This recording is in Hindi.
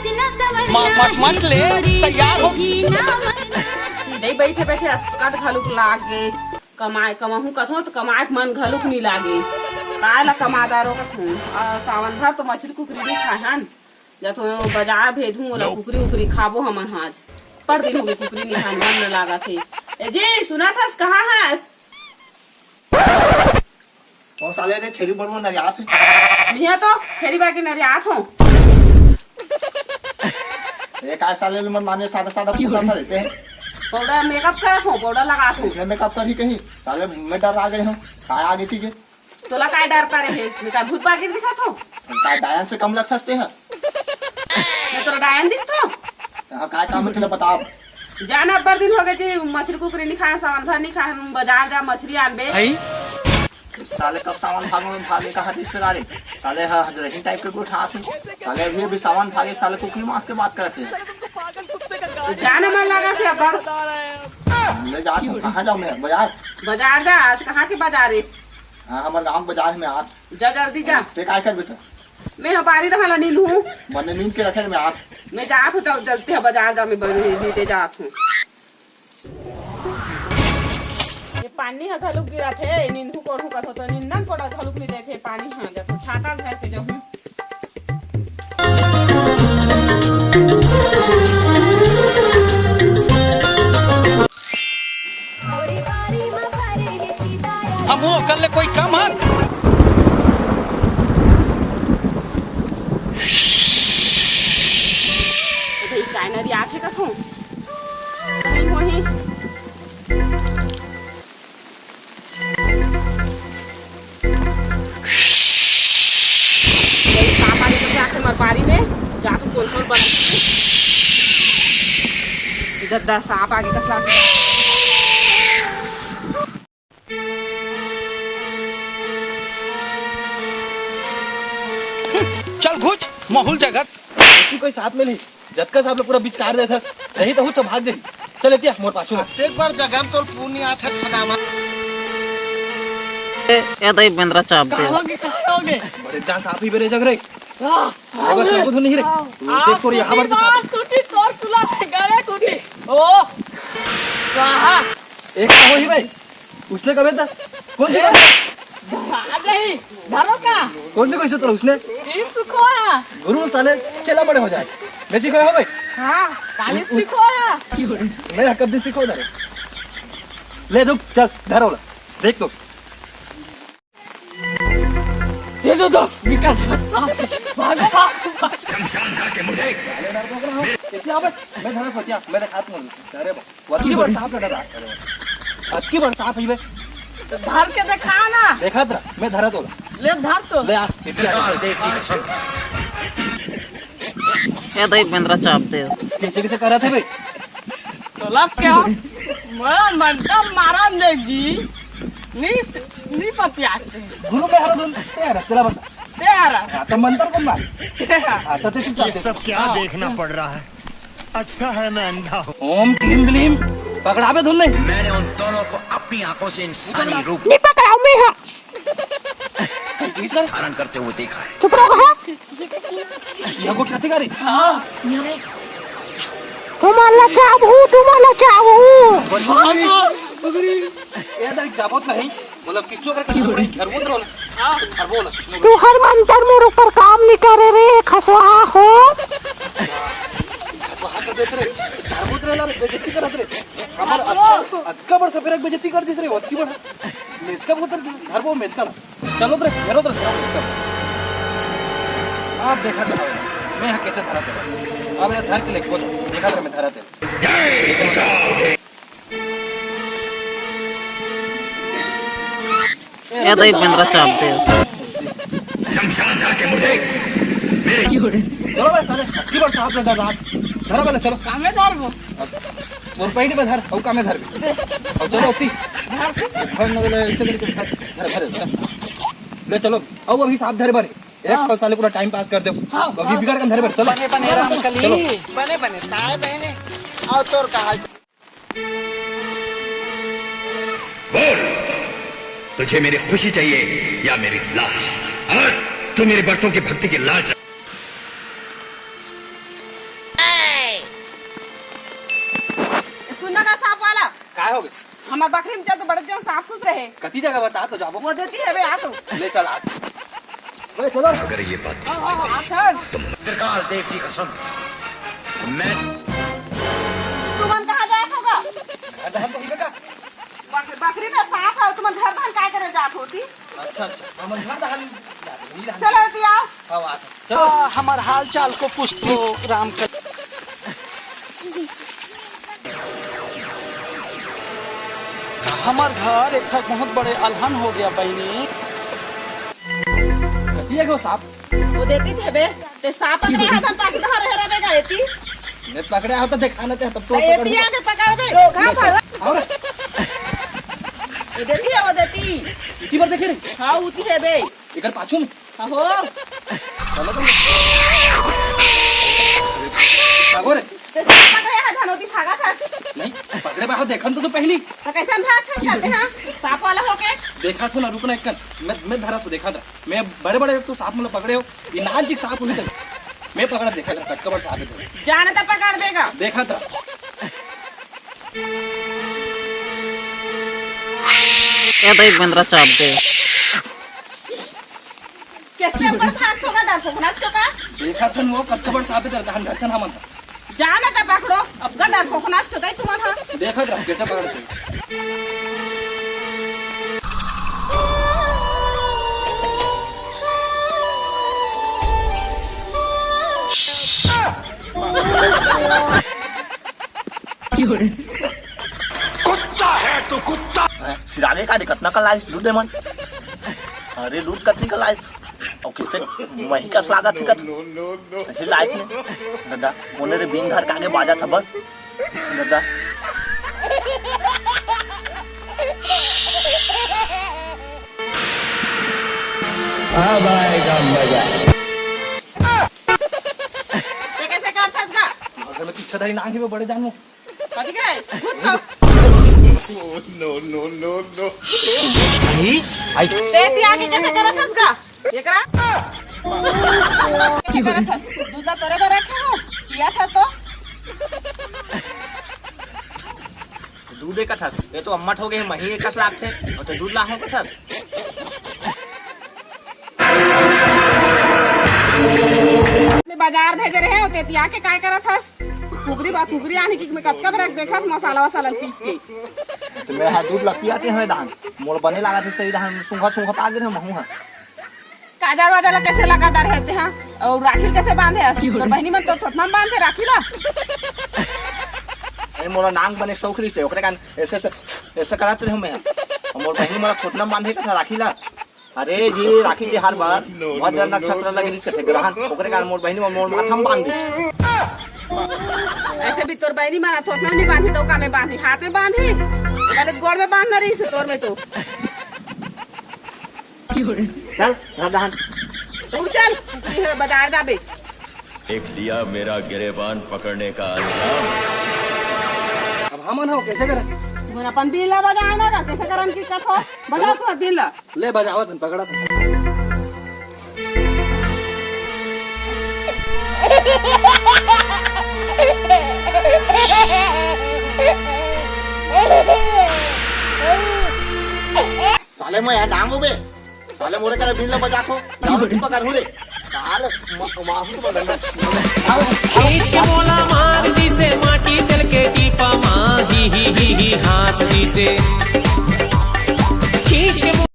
मत ले तैयार हो नहीं बैठे बैठे अस्कट घलुक लागे कमाए कमाहू कथो तो कमाए मन घलुक नहीं लागे काय ला कमादारो कथो सावन भर तो मछली कुकरी नहीं खाहन जब तो बाजार भेजूं ओला कुकरी उकरी खाबो हमन आज पर दिन हो गई कुकरी नहीं खान मन न लागा थे ए जी सुना था कहाँ है कौन साले रे छेरी बोलबो नरियात है नहीं तो छेरी बाकी नरियात हो ये काय साले मन माने सादा सादा पूरा रहते हैं पाउडर मेकअप कर हो पाउडर लगा हो इसलिए मेकअप कर ही कहीं साले मैं डर आ गए हूं काय आ गई थी के तोला काय डर पा रहे है का भूत बाकी दिखा तो काय डायन से कम लग सकते हैं मैं तो डायन दिख तो हां काय काम के लिए बताओ जाना पर दिन हो गए जी मछली कुकरी नहीं खाए सावन भर नहीं खाए बाजार जा मछली आनबे साले कब सामान भागे का हाथ रिश्तेदारी साले रही टाइप के उठा थे साले भी सामान भागे साले कुकरी मांस के बात करते हैं जाना मन लगा थे अब ले जा कहां जाऊं मैं बाजार बाजार जा आज कहाँ के बाजार है हां हमारे गांव बाजार में आज जा जल्दी जा ते काय कर बेटा मैं हमारी तो हला नीलू हूँ मैंने नींद के रखे मैं आज मैं जात हूँ चलते हैं बाजार जा मैं नीचे जात हूँ ये पानी है घलुक गिरा थे नींदू कोड़ू का तो नींदन कोड़ा घलुक नहीं देखे पानी है जब तो छाता घर के जब हम वो कर ले कोई काम है चाइना दी आखे का थो नहीं हो ही मरबारी में जातू कोल कोल बना इधर 10 सांप आगे का क्लास चल घुच माहौल जगत कोई साथ में नहीं जब का साहब पूरा बीच कार देता नहीं तो तो भाग दे चल एतिया मोर पाछू में एक बार जगह तो पूर्णी आथे फदामा ये तो बेंद्रा चाप दे बड़े जान साफ ही बेरे जग रे बस सब कुछ नहीं रे देख तो यहां पर के साथ स्कूटी तोर तुला गए कुटी ओ स्वाहा एक हो ही भाई उसने कबे था कौन सी नहीं धरो का कौन से कैसे तो उसने ये सुखोया गुरु साले चला बड़े हो जाए मैं सीखो हो भाई हां काली सुखोया मैं कब दिन सीखो दे ले दो चल धरो देख तो ये दो विकास भागो मैं धरा फटिया मेरे हाथ में अरे वर्की बड़ साफ लगा अक्की बड़ साफ है धर के दिखा ना देखा था मैं धरा तो ले धर तो ले आ देख ये तो बेंद्रा चाप दे कैसे कैसे कर रहे थे भाई तो लब क्या मैं मंडप मारा ने जी नी पतियाते गुरु में हर दिन तेरा तेरा बता तेरा तो मंत्र कौन मार तेरा आता तो तू ये सब क्या देखना पड़ रहा है अच्छा है मैं अंधा हूँ ओम क्लीम क्लीम पकड़ावे धुन नहीं मैंने उन दोनों को अपनी आंखों से इंसानी रूप नहीं पकड़ाओ मैं हां धारण करते हुए देखा है। चुप रहो ये को क्या करी हां तुम्हाला चाहू ये दर जाबोत नहीं मतलब किसनो कर घर बोल रहा हां घर बोल तू हर मंतर मोर ऊपर काम नहीं करे रे खसवा हो खसवा कर देत रे घर बोल रे बेइज्जती करत रे हमर अक्का बड़ सफेर बेइज्जती कर दिस रे ओती बड़ मेचका बोतर घर बो मेचका चलो रे घेरो रे आप देखा था मैं यहां कैसे धरा थे अब मैं धर के लेके देखा रे मैं धरा थे ये तो बेंद्रा चाप दे शमशान घाट के मुर्दे चलो भाई साले की बार साहब लगा रात धरा वाला चलो कामे धर वो मोर पैडी में धर औ कामे धर और चलो ओती धर न वाले ऐसे करके धर ले चलो औ अभी साहब धरे बारे एक कल साले पूरा टाइम पास कर दे अभी बिगड़ के धरे बारे चलो बने रंगली बने ताए बहने आओ तोर का हाल बोल तुझे मेरी खुशी चाहिए या मेरी लाश? तू मेरे बर्तों की भक्ति की लाज बकरी में जा तो बड़े जो साफ कुछ रहे कती जगह बता तो जाबो वो देती है बे आ तो ले चल आ बे चलो अगर ये बात चल त्रिकाल देव की कसम मैं तू मन कहाँ जाए होगा दहन तो ही बेटा बकरी में साफ है तुम घर धान काय करे जात होती अच्छा अच्छा हम घर दहन नहीं दहन चलो दिया हां आ चलो हमार हाल चाल को पूछतो राम का हमार घर एक बहुत बड़े अलहन हो गया बहनी। कती जगह साहब वो देती थे बे ते साफ पकड़े हाथ हम पाछे धरे हेरे बे गएती ने पकड़े हो तो दिखाना ते तब तो एती आके पकड़ बे कहां भाग और ये देती है वो देती इतनी बार देखे रे हां उती है बे इकर पाछू में हो चलो तो भागो रे ते पकड़े हाथ धनोती भागा था नहीं पकड़े बाहर देखन तो पहली तो कैसे हम भाग थे करते हैं साफ वाला होके देखा था ना रुकना एक मैं धरा तो देखा था मैं बड़े बड़े तो सांप मतलब पकड़े हो ये नाच जी सांप उन्हीं मैं पकड़ा देखा था कटकबर सांप थे जाने तो पकड़ देगा देखा था ये तो एक बंदरा चाप दे कैसे अपन भाग होगा डर को ना चोका देखा था वो कटकबर सांप थे धान धरता ना मन जाने तो पकड़ो अब गडर को ना चोका तुम हां देखा था कैसे पकड़ते कुत्ता है तो कुत्ता सिरागे का दिक्कत ना कर लाइस दूध दे मन अरे दूध कतनी कर लाइस और किससे वही का लागत थी कत ऐसे लाइस ने दादा ओने रे बिन घर के आगे बाजा था बस दादा अब आएगा मजा कैसे कर सकता अगर मैं इच्छाधारी नांगी में बड़े जानू कथी गए तेती आके कैसे करत हस का एकरा की करत हस दूध तोरे पर रखे हो पिया था तो दूध एक था ये तो अम्मट हो गए मही एक लाख थे और तो दूध लाखों का था बाजार भेजे रहे हो तेती आके काय करत हस कुकरी आने की में कतका बरक देखस मसाला वसाला पीस के तो मैं हाथ दूध लग आते हैं धान मोर बने लगा थे सही धान सुंखा सुंखा पा गए महू है काजर वाजर कैसे लगातार रहते हैं और राखी कैसे बांधे और बहनी में तो थोड़ा बांधे राखी ला अरे मोरा नांग बने सौखरी से ओकरे कान ऐसे ऐसे कराते रहे मैं और मोर बहनी मोरा छोटना बांधे का था राखी ला अरे जी राखी के हर बार बहुत ज्यादा नक्षत्र लगे रिस के ग्रहण ओकरे कान मोर बहनी मोर माथा में बांध दी ऐसे भी तोर बहनी मारा थोड़ा नहीं बांधी तो का में बांधी हाथ में बांधी गलत गोड़ में बांधना रही से तोर में तो चल धान तू चल ये बाजार दाबे एक दिया मेरा गिरेबान पकड़ने का अंजाम अब हम हो कैसे करें मन अपन बिल ला बजाए ना का कैसे करन की कथो बजा तू बिल ला ले बजावत पकड़ा था साले मैं यहाँ डांगो बे साले मोरे करे बिल बजा को जाओ टिपा कर हुरे साले माहू तो बंदा खींच के मोला मार दी से माटी चल के टीपा माही ही हास दी से